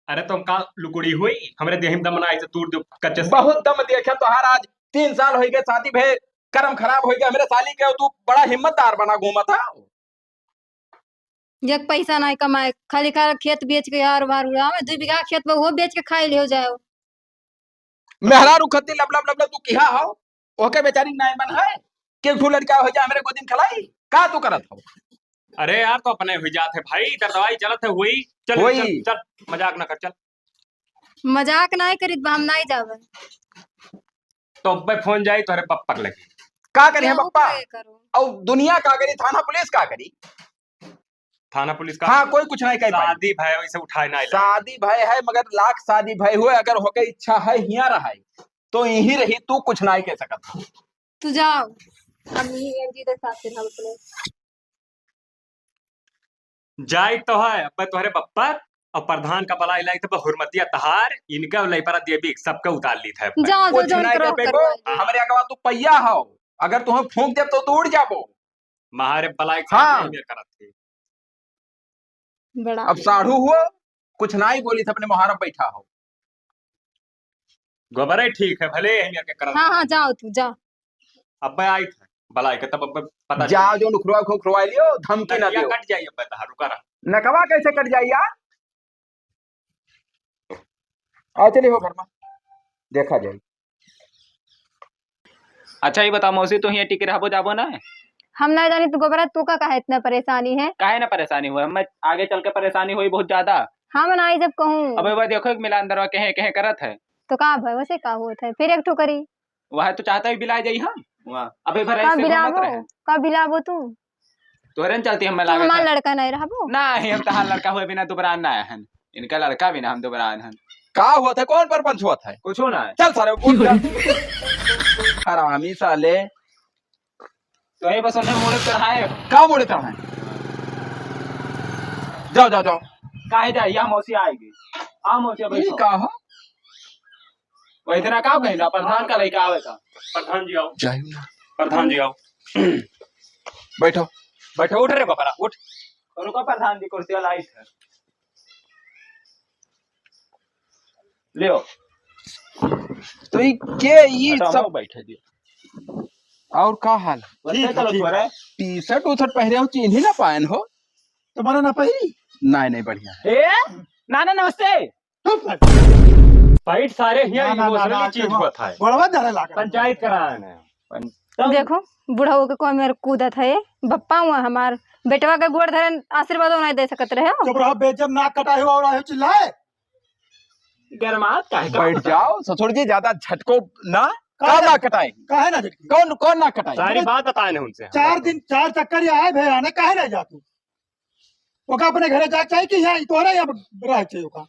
अरे तुम का लुकुड़ी हुई, हमारे देहिम दम बनाए तूर दो कच्चे से। बहुत दम देखा तो हर आज 3 साल हो गए शादी भे, कर्म खराब हो गया मेरे साली के, तू बड़ा हिम्मतदार बना घूमा था। जब पैसा नहीं कमाए, खाली खाली खेत बेच के यार बार उड़ावे, 2 बीघा खेत में वो बेच के खाई ले हो जाओ। मेहरा रुखती लब लब लब लब, तू किहा हो ओके बेचारी नाय बन है के ठू लड़का हो जा मेरे गोदिन खलाई का तू करत हो। अरे यार तो अपने हो जाते भाई, इधर दवाई चलत है हुई। चल हुई। चल, चल मजाक ना कर चल। मजाक नहीं करित बा, हम नहीं जावे। तो पे फोन जाई तो अरे पप्पा लगी का करी है केहू पप्पा, के करो। और दुनिया का करी, थाना पुलिस का करी। थाना पुलिस का हाँ कोई कुछ नहीं कह पाई। शादी भाई वैसे उठाए ना शादी भय है मगर लाख शादी भय हुए अगर होके इच्छा है हिया रहा तो यही रही, तू कुछ नहीं कह सकत। तू जाओ हम यही एमजी के साथ फिर हम अपने जाए तो है अब तुम्हारे बप्पा और प्रधान का बला इलाई तो हुरमतिया तहार इनका लई पर देवी सबका उतार ली था जाओ जाओ कुछ जौन नहीं करो कर पेगो, हमारे अगवा तू पहिया हो, अगर तुम्हें फूंक दे तो उड़ जाबो। महारे बलाई हाँ। करत थे बड़ा अब साढ़ू हुआ कुछ नहीं बोली था, अपने मुहारम बैठा हो। गोबर ठीक है भले हम के करत। हाँ हाँ जाओ तू जा। अब आई था बलाई के तब अब पता जाओ जो नुखरुआ खुखरुआ लियो, धमकी न दियो। कट जाइए अब तहार रुका रहा नकवा कैसे कट जाए यार। आओ चलिए हो घर में देखा जाए। अच्छा ये बताओ मौसी, तू यहाँ टिके रहबो जाबो ना? हम ना जानी तू गोबरा तू का काहे इतना परेशानी है? काहे ना परेशानी हुआ, हमें आगे चल के परेशानी हुई बहुत ज्यादा। हम ना जब कहूँ अब वह देखो मिला अंदर कहे कहे करत है तो का भाई वैसे का होता है फिर एक ठो करी वह तो चाहता है बिला जाई हम वहाँ अबे भर का ऐसे घूमत बिलावो रहे का बिलावो तू तोहरे न चलती हम तू लागे हमार लड़का नहीं रहबो ना हम तहार लड़का हुए बिना दुबरान ना हन, इनका लड़का बिना हम दुबरान हन। का हुआ था, कौन पर पंच हुआ था? कुछ हो ना चल सारे उठ जा। हरामी साले तो ये बस उन्हें मोड़े चढ़ाए का मुड़े था है? जाओ जाओ जाओ। काहे जाए या मौसी आएगी आ मौसी ये बैठो का हो? वह इतना का कहना प्रधान का लड़का आवे का। प्रधान जी आओ जाइए ना। प्रधान जी आओ बैठो बैठो उठ रे बकरा उठ। रुको प्रधान जी कुर्सी वाला आई है लियो तो ये के ये सब बैठे दियो और का हाल? वैसे चलो तोरे टी शर्ट उशर्ट पहरे हो, चिन्ह ही ना पायन हो। तुम्हारा ना पही नहीं नहीं बढ़िया है। ए नाना नमस्ते। फाइट सारे ना, यहाँ ना, ना, इमोशनली ना, चीज ना, हुआ था बड़वा डरे लागा पंचायत कराना है देखो बुढ़ाओ के कोई मेरे कूदत है बप्पा हुआ हमार बेटवा के गोड़ धरे आशीर्वाद नहीं दे सकत रहे हो। जब रहा बेजब नाक कटाए हुआ और आए चिल्लाए गरमात काहे का बैठ जाओ ससुर जी, ज्यादा झटको ना। का का ना कटाए? काहे ना झटकी कौन कौन ना कटाए? सारी बात बताए उनसे 4 दिन 4 चक्कर ये आए भे आने काहे ना जा तू ओका अपने घरे जा चाहिए कि यहाँ तोरे या रह चाहिए ओका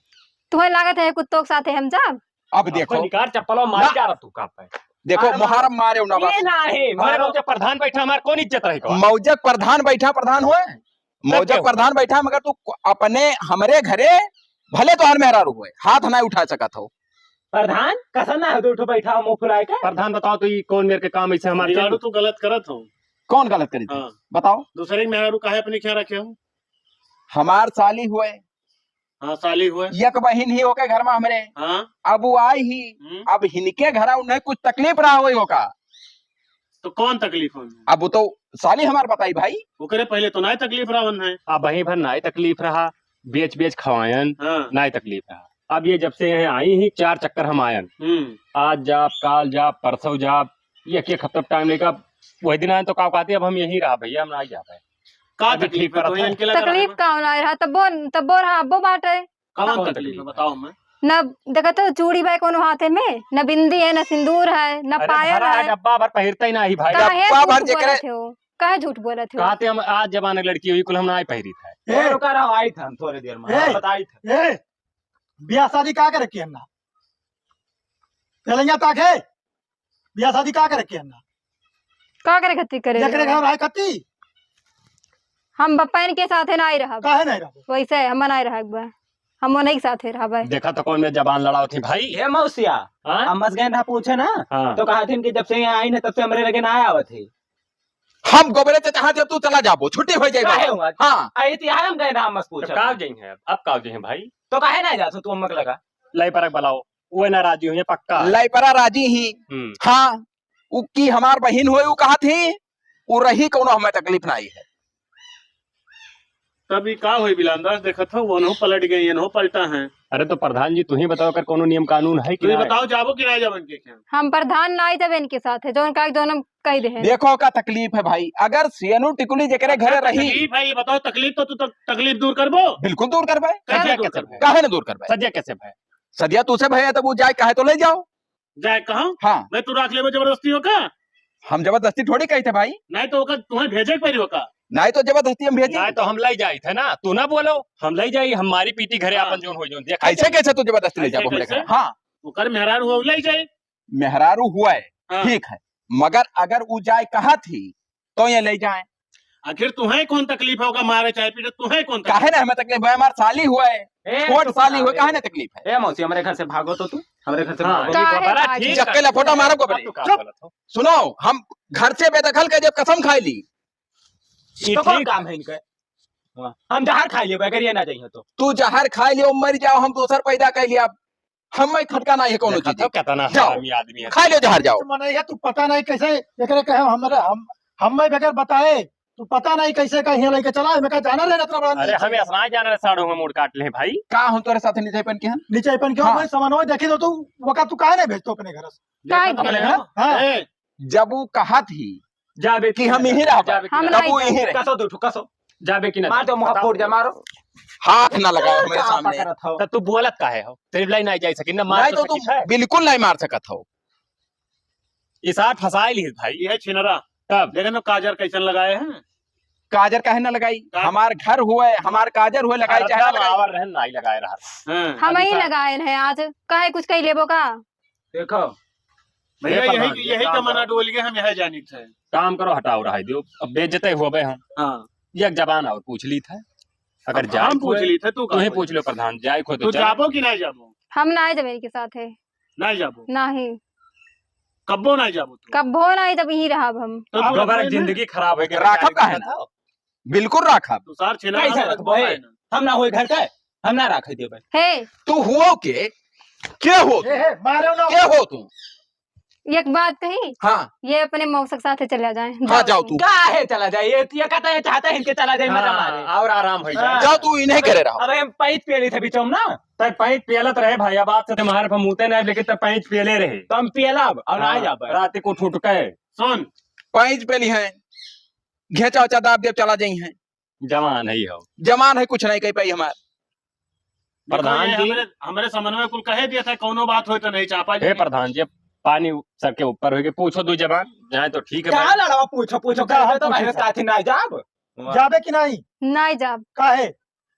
तुम्हें लागत है कुत्तों के साथ हम जाब। अब देखो निकार चप्पलों मार जा रहा तू का पे देखो मुहारम मारे ना ये नहीं मारो जब प्रधान बैठा हमार कौन इज्जत रहेगा मौजक प्रधान बैठा प्रधान हुए, मौजक क्यों? प्रधान बैठा मगर तू अपने हमरे घरे भले तो मेहरारू हुए हाथ नहीं उठा सकत हो। प्रधान कसन ना है उठो बैठा मुंह फुलाए का। प्रधान बताओ तो ये कौन मेरे के काम ऐसे हमारे बिगाड़ू तू गलत करत हो। कौन गलत करी थी? हाँ। बताओ। दूसरे के मेहरारू काहे अपने क्या रखे हो? हमार साली हुए, हाँ साली हुए। एक बहिन ही होके घर में हमरे, हाँ अब वो आई ही, अब हिनके घर उन्हें कुछ तकलीफ रहा हुई होगा, तो कौन तकलीफ हो? अब वो तो साली हमार बताई भाई। ओकरे पहले तो ना तकलीफ रावन है। अब वहीं भर ना तकलीफ रहा, बेच बेच खवायन हाँ। ना तकलीफ रहा। अब ये जब से यहाँ आई ही 4 चक्कर हम आयन, आज जाप काल जाप परसों जाप, ये एक हफ्ता टाइम लेगा, वही दिन आए तो का कहते अब हम यहीं रहा भैया, हम ना जा पाए। का अभी तकलीफ ठीक है? तो करत है। इनके लगा तकलीफ रहा का होला रहा तब्बो रहा अब्बो बाटे कौन कौन तकलीफ तकलीफ है बताओ मैं। न देखा तो चूड़ी भाई कोनो हाथे में न बिंदी है न सिंदूर है न अरे पायल भरा है है। डब्बा भर पहिरता ही ना ही भाई। काहे डब्बा भर झूठ जेकरे- बोलत हो काहे झूठ बोलत हो। कहते हम आज जमाने लड़की हुई कुल हम ना ही पहिरी था। ए रुका रहा आई था थोड़ी देर में ए! बताई था। ए बियाह शादी का करे के ना चलैया ताके बियाह शादी का करे के ना का करे खत्ती करे जकरे घर आए कती हम बप्पन के साथे ना आई रहा काहे नहीं रहो वैसे हम नहीं रहा हम नहीं साथे रहा। देखा तो कौन में जबान लड़ाओ थी भाई। ये मौसिया हाँ? अम्मस गए था पूछे ना हाँ। तो कहा थी कि जब से यहाँ आई ना तब से हमारे लगे ना आया हुआ थे। हम गोबरे से चाहते हो तू चला जाबो, छुट्टी हो काहे जाएगा। हुआ? हाँ आई थी हम गए ना अम्मस तो पूछे काव जाई है अब काव जाई है भाई। तो काहे ना जा तू अम्मक लगा लाई परक बलाओ वो ना राजी हुई है पक्का। लयपरा राजी ही। हाँ उ की हमार बहिन हुई उ कहा थी उ रही कोनो हमें तकलीफ ना आई है। तभी का हुई बिलांदाज देखत हो वो पलट गई ये पलटा है। अरे तो प्रधान जी तू ही बताओ अगर कोनो नियम कानून है कि तू ही ना। बताओ जाबो कि ना जाबन के क्या। हम प्रधान ना आई जब इनके साथ है जोन का दोनों कह दे हैं। देखो का तकलीफ है भाई, अगर सियनु टिकुली जकरे घरे रही तकलीफ है ये बताओ तकलीफ तो तू तकलीफ दूर करबो। बिल्कुल दूर करबे। सदिया दूर कैसे करबो? भाई? काहे ना दूर करबे? सदिया कैसे भाई? सदिया तुझसे भैया तो वो जाए काहे तो ले जाओ। जाए कहा हाँ मैं तू रख लेबो जबरदस्ती हो का हम जबरदस्ती थोड़ी कही थे भाई। नहीं तो ओका तुम्हें भेजे के पड़ी हो का। नहीं तो जबरदस्ती हम भेजी। नहीं तो हम ले जाई थे ना, तू ना बोलो हम ले जाई, हमारी पीटी घरे हाँ। अपन जोन हो जोन देखा ऐसे कैसे तू जबरदस्ती ले ऐसे जाओ हमरे कैसे? घर? हाँ ओकर मेहरान हुआ ले जाए। मेहरारू हुआ है हाँ। ठीक है, मगर अगर वो जाए कहा थी तो ये ले जाए। आखिर तुम्हें कौन तकलीफ होगा मारे चाहे पीटे, तुम्हें कौन काहे ना हमें तकलीफ है, हमार साली हुआ है, छोट साली हुआ, काहे ना तकलीफ है? ए मौसी हमारे घर से भागो तो तू हमारे घर से हाँ, भागो। काहे बड़ा भागी? ठीक चक्के लफोटा मारो को बड़े। अब तू का चुप। बोलत हो? सुनो, हम घर से बेदखल के जब कसम खाई ली, ये तो कौन ठीक काम है इनका? हम जहर खा लिए अगर ये ना जाइए तो। तू जहर खाई लियो मर जाओ, हम दोसर पैदा कर लिया, हम खटका नहीं है कोनो देखा चीज। तो कितना जाओ। हरामी आदमी है। खा लियो जहर जाओ। मने ये तू पता नहीं कैसे एकरे कहे हम बगैर बताए तू पता नहीं कैसे कहीं लेके चला, मैं कहा जाना रहे ना अरे हमें असना जाना साड़ों में मोड़ काट ले भाई। का हम तोरे साथ नीचे पहन के हैं? नीचे पन क्यों हाँ। मैं सामान देखी तो तू वका तू काहे नहीं भेजतो अपने घर से? काहे देखो तो भेजो? मैंने, हाँ। ए, जब वो कहा थी जाबे कि हम यहीं रह पाए, हम तब वो नहीं यहीं रहे। कसो दो कसो जाबे कि ना मार दो मुंह फोड़ जा मारो। हाथ ना लगाओ मेरे कहाँ सामने। पकड़त हो? तो तू बोलत काहे हो? तेरी लाई नहीं जाई सकी ना, मार नहीं तो तो तुम सकी है। बिल्कुल नहीं मार सकत हो। इस आठ फसाई ली भाई। ये है छिनरा। तब लेकिन काजर कैसन लगाए हैं? काजर काहे ना लगाई? का- हमार घर हुआ है, हमार काजर हुआ, लगाई चाहे ना लगाई। आवर रहन नहीं लगाए रहा। हाँ। हम ही अभी सा- लगाए हैं आज, काहे कुछ कही लेबो का? देखो भैया ये प्रधान यही यही काम तमन्ना करो। डोल के हम यही जानी थे। काम करो हटाओ रहा दियो, अब बेइज्जते हुए बे हम। हाँ, एक जबान और पूछ ली था, अगर अब जाए हम पूछ ली थे तू तो ही पूछ लो प्रधान, जाए खो तू तो चल। जाबो कि नहीं जाबो? हम नहीं जब इनके साथ है, नहीं जाबो, नहीं कब्बो नहीं जाबो तू। कब भो नहीं जब यही रहा हम। तो तू दोबारा रखबे जिंदगी खराब है राखब काहे ना? बिल्कुल राखब। तू सार छिना कैसे रखबो है? हम ना होए घर का हम ना रखे देबे। हे तू हुओ के क्या हो तू? मारे ना क्या हो तू? एक बात कही, हाँ ये अपने मौसक साथ चले जाए। हाँ जाओ तू, का है चला जाए ये कहता है चाहता है इनके चला जाए मजा मारे। और आराम हो जाए। जाओ तू इन्हें करे रहो। अबे हम पैत पे ली थे बिचम ना तब पैंच पियलत रहे भाई, बात से तुम्हारे पर मुते नहीं, लेकिन तब पैंच पियले रहे। तो हम पियलब और ना जाबे। रात को ठुट के सुन, पैंच पेली है, घेचा उचा दाब देव चला जाई है। जवान है हो जमान है कुछ नहीं कह पाई हमार। प्रधान देखो, ये जी। हमारे समन्वय कुल कहे दिया था कोनो बात हो तो नहीं चापा हे प्रधान जी, पानी सर के ऊपर हो गए, पूछो दू जबान जाए तो ठीक है क्या भाई। लड़वा पूछो पूछो क्या कर हम तो भाई पूछे? साथी ना जाब। जाबे कि नहीं? नहीं जाब, काहे?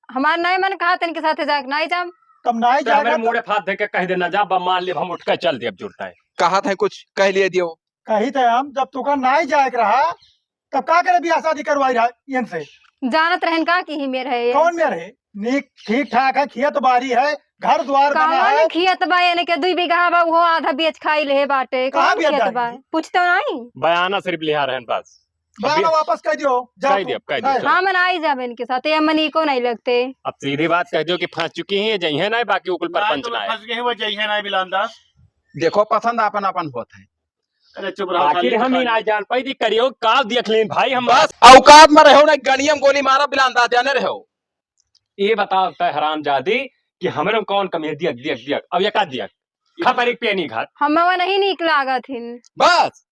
हमार नहीं मन कहा इनके साथ जाके नहीं जाब। तब नहीं तो हमारे जाएगा मुड़े फात दे के कह देना, जा मान ले हम उठ के चल दे, अब जुड़ता है। कहा था कुछ कह लिए दियो। कही थे हम, जब तुका नहीं जाए रहा तब का करे बियाह शादी करवाई रहा इन से? जानत रहन का की ही मेर है ये। कौन में रहे? नीक ठीक ठाक है, खेत बाड़ी है, घर द्वार बना है। कौन खेत बा यानी के 2 बीघा बा, वो आधा बेच खाई ले बाटे। कहाँ कौन बेच खेत डाली? बा? पूछते नहीं। बयाना सिर्फ लिहा रहन बस। बयाना वापस कह दियो। जाओ कह तू। दियो, कह दियो, नहीं। चलो। हम नहीं जाब इनके साथ, ये मनी को नहीं लगते। अब सीधी बात कह दो कि फंस चुकी हैं, जई है ना, बाकी उकुल पर पंच ना है। फंस गए हैं, वो जई है ना बिलानदास। देखो पसंद अपन अपन होता है। अरे चुप रहो आखिर साली, हम ही ना जान पाई, करियो काल देख लें भाई हम। बस औकात में रहो ना, गणियम गोली मारा बिलांदा जाने रहो। ये बताओ हराम जादी कि हमारे में कौन कमी है? दियक दियक दियक, अब ये का दियक खा पर एक पेनी घात, हम वो नहीं निक लागत हिन। बस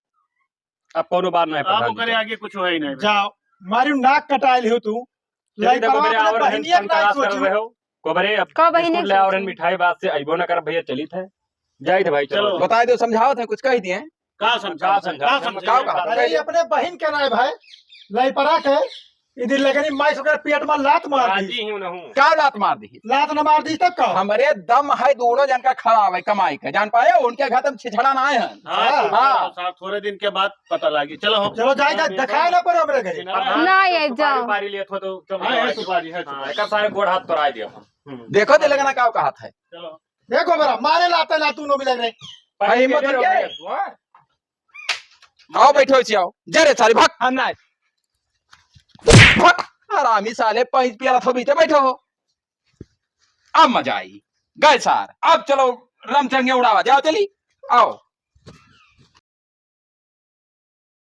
अब कोनो बार नहीं आप प्रधान करे जी। आगे कुछ हो ही नहीं। जाओ मारी नाक कटाइल हो तू। चलिए देखो मेरे अपने और बहनिया हम के नहीं तलाश कर सोचू। रहे हो को बरे, अब का बहिनी बिस्कुट ले और सोची? मिठाई बात से अइबो ना कर भैया, चली थे जाई थे भाई, चलो चलो। बताए दो, समझाओ थे कुछ कह दिए। का समझा समझा? अरे ये अपने बहन के नाय भाई लाई परा के इधर लेकिन माई सकर पेट में लात मार दी। राजी ही नहीं। क्या लात मार दी? लात न मार दी तब का? हमारे दम है दोनों जन का खड़ा है कमाई का, जान पाए उनके घर तुम छिछड़ा ना आए हैं। हाँ, साहब थोड़े दिन के बाद पता लगी। चलो चलो जाएगा दिखाए ना पर हमरे घरे। नहीं है, जाओ। पारी लिए थो तो चलो हाँ, है सुपारी है हाँ, सुपारी। एक सारे गोड़ हाथ तोड़ा दिया हम। देखो दे लगना क्या कहा था। चलो देखो मेरा मारे लाते लातू नो मिले रे। भाई हिम्मत हिम्मत करके। करके आओ बैठो इसी आओ, जरे सारी भाग हम ना भाग। आरामी साले पैंच पिया तो बीते बैठो हो। अब मजा आई गए सार, अब चलो रमचंगे उड़ावा, जाओ चली आओ।